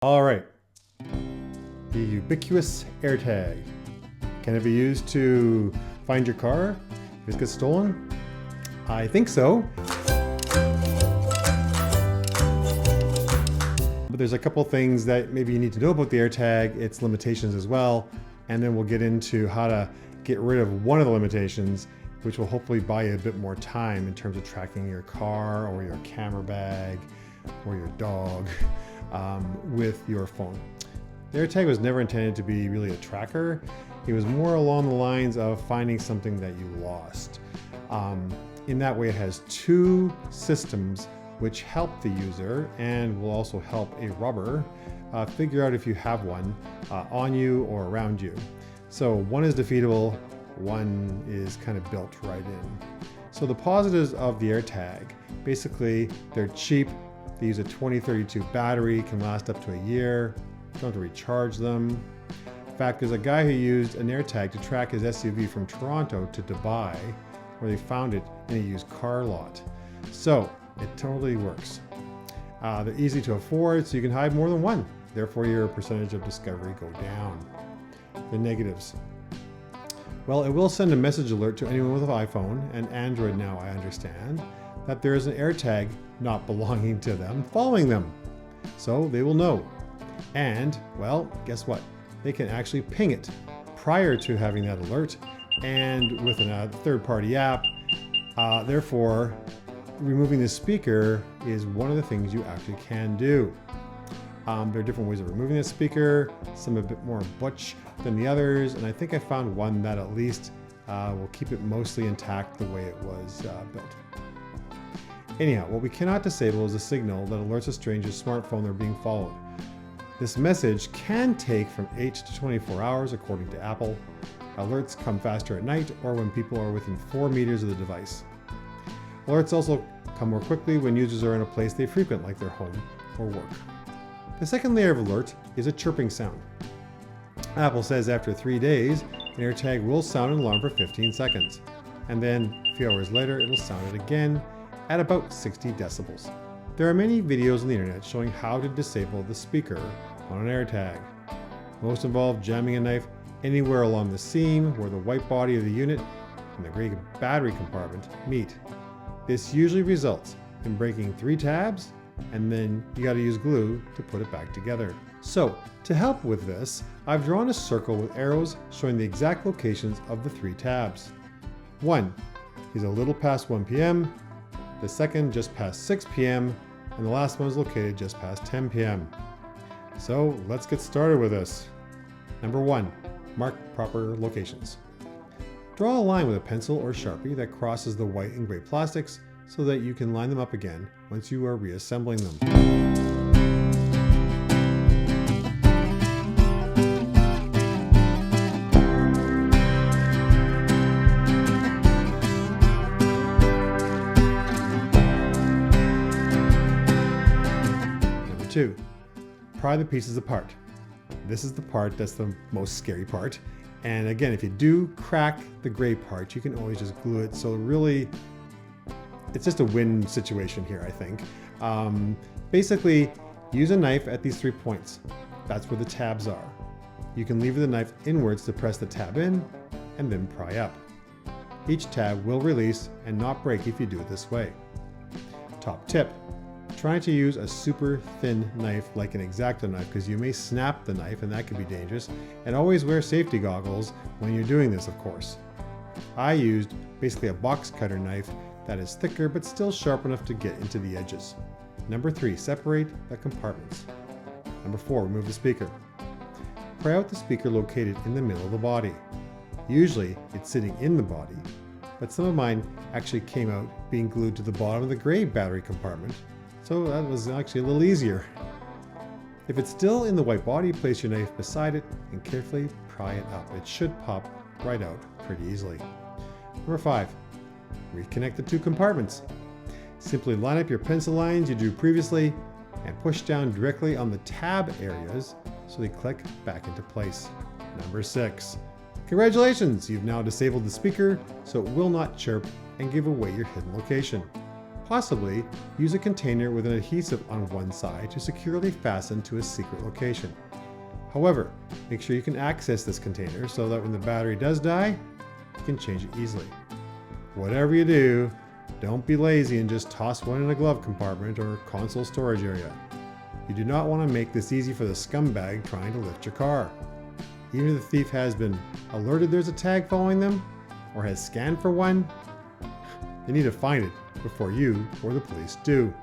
All right, the ubiquitous AirTag. Can it be used to find your car if it gets stolen? I think so. But there's a couple things that maybe you need to know about the AirTag, its limitations as well, and then we'll get into how to get rid of one of the limitations, which will hopefully buy you a bit more time in terms of tracking your car or your camera bag or your dog with your phone. The AirTag was never intended to be really a tracker. It was more along the lines of finding something that you lost. In that way, it has two systems which help the user and will also help a robber figure out if you have one on you or around you. So one is defeatable, one is kind of built right in. So the positives of the AirTag, basically they're cheap, they use a 2032 battery, can last up to a year, don't have to recharge them. In fact, there's a guy who used an AirTag to track his SUV from Toronto to Dubai, where they found it in a used car lot. So it totally works. They're easy to afford, so you can hide more than one. Therefore, your percentage of discovery go down. The negatives. Well, it will send a message alert to anyone with an iPhone and Android now, I understand, that there is an AirTag not belonging to them following them. So they will know. And, well, guess what? They can actually ping it prior to having that alert and with a third-party app. Therefore, removing the speaker is one of the things you actually can do. There are different ways of removing the speaker, some a bit more butch than the others, and I think I found one that at least will keep it mostly intact the way it was built. Anyhow, what we cannot disable is a signal that alerts a stranger's smartphone they're being followed. This message can take from 8 to 24 hours according to Apple. Alerts come faster at night or when people are within 4 meters of the device. Alerts also come more quickly when users are in a place they frequent, like their home or work. The second layer of alert is a chirping sound. Apple says after 3 days, an AirTag will sound an alarm for 15 seconds, and then a few hours later it'll sound it again at about 60 decibels. There are many videos on the internet showing how to disable the speaker on an AirTag. Most involve jamming a knife anywhere along the seam where the white body of the unit and the gray battery compartment meet. This usually results in breaking 3 tabs, and then you got to use glue to put it back together. So, to help with this, I've drawn a circle with arrows showing the exact locations of the 3 tabs. One is a little past 1 p.m., the second just past 6 p.m., and the last one is located just past 10 p.m. So let's get started with this. Number 1, mark proper locations. Draw a line with a pencil or Sharpie that crosses the white and gray plastics so that you can line them up again once you are reassembling them. Number 2, pry the pieces apart. This is the part that's the most scary part. And again, if you do crack the gray part, you can always just glue it. So really, it's just a win situation here, I think. Basically, use a knife at these 3 points. That's where the tabs are. You can lever the knife inwards to press the tab in and then pry up. Each tab will release and not break if you do it this way. Top tip. Try to use a super thin knife like an X-Acto knife because you may snap the knife and that can be dangerous. And always wear safety goggles when you're doing this, of course. I used basically a box cutter knife that is thicker but still sharp enough to get into the edges. Number 3, separate the compartments. Number 4, remove the speaker. Pry out the speaker located in the middle of the body. Usually it's sitting in the body, but some of mine actually came out being glued to the bottom of the gray battery compartment. So that was actually a little easier. If it's still in the white body, place your knife beside it and carefully pry it up. It should pop right out pretty easily. Number 5, reconnect the 2 compartments. Simply line up your pencil lines you drew previously and push down directly on the tab areas so they click back into place. Number 6, congratulations! You've now disabled the speaker so it will not chirp and give away your hidden location. possibly use a container with an adhesive on one side to securely fasten to a secret location. However, make sure you can access this container so that when the battery does die, you can change it easily. Whatever you do, don't be lazy and just toss one in a glove compartment or console storage area. You do not want to make this easy for the scumbag trying to lift your car. Even if the thief has been alerted there's a tag following them, or has scanned for one, they need to find it before you or the police do.